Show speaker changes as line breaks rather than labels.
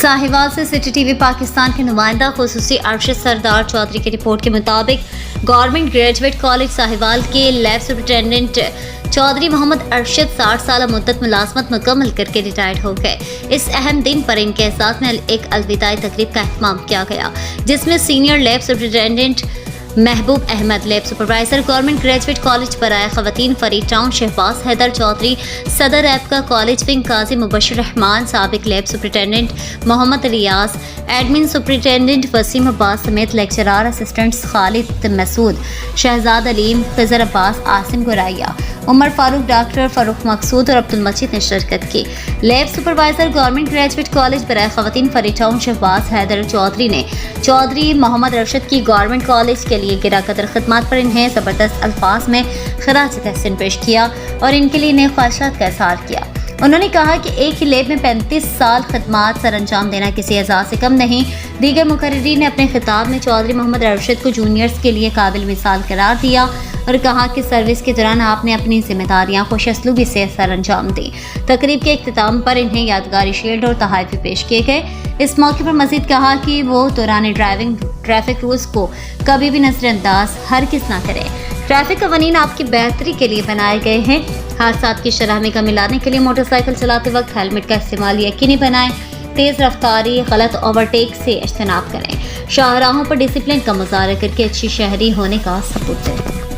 साहिवाल से city TV Pakistan के नुमाइंदा खुसूसी अरशद सरदार चौधरी की रिपोर्ट के मुताबिक गवर्नमेंट ग्रेजुएट कॉलेज साहिवाल के लैब सुपरिटेंडेंट चौधरी मोहम्मद अरशद 60 साल मुद्दत मुलाजमत मुकम्मल करके रिटायर्ड हो गए। इस अहम दिन पर इनके साथ में एक अलविदाई तकरीब का एहतमाम किया गया, जिसमें senior lab superintendent Mehboob Ahmed, lab supervisor government graduate college बराए खवातीन फरीद टाउन शहबाज हैदर चौधरी, सदर APCA college wing Qazi Mubashar Rehman, साबिक lab superintendent Mohammad Riaz, admin superintendent Waseem Abbas समेत lecturer assistants Khalid Masood, Shahzad Aleem, Khizar Abbas, Asim Guraya, Umar Farooq, doctor Farooq Maqsood और अब्दुल मजीद ने शिरकत की। Lab supervisor government graduate college बराए खवातीन फरीद टाउन शहबाज हैदर चौधरी ने चौधरी मोहम्मद अरशद की गवर्नमेंट कॉलेज के लिए गिरा कदर खिदमत पर इन्हें ज़बरदस्त अल्फाज में खराज तहसीन पेश किया और इनके लिए नेक ख्वाहिशात का इज़हार किया। उन्होंने कहा कि एक ही लैब में 35 साल खिदमत सर अंजाम देना किसी एजाज़ से कम नहीं। दीगर मुकर्रिरीन ने अपने खिताब में चौधरी मोहम्मद अरशद को जूनियर्स के लिए काबिल मिसाल करार दिया और कहा कि सर्विस के दौरान आपने अपनी जिम्मेदारियां खुश असलूबी से सर अंजाम दी। तकरीब के इख्तिताम पर इन्हें यादगारी शील्ड और तोहफे पेश किए गए। इस मौके पर मजीद कहा कि वो दौरान ड्राइविंग ट्रैफिक रूल्स को कभी भी नजरअंदाज हरगिज़ ना करें। ट्रैफिक कवानीन आपकी बेहतरी के लिए बनाए गए हैं। हादसात की शरह में कमी लाने के लिए मोटरसाइकिल चलाते वक्त हेलमेट का इस्तेमाल यकीनी बनाएं। तेज़ रफ्तारी, गलत ओवरटेक से इज्तनाब करें। शाहराहों पर डिसिप्लिन का मुजाहरा करके अच्छी शहरी होने का सबूत दें।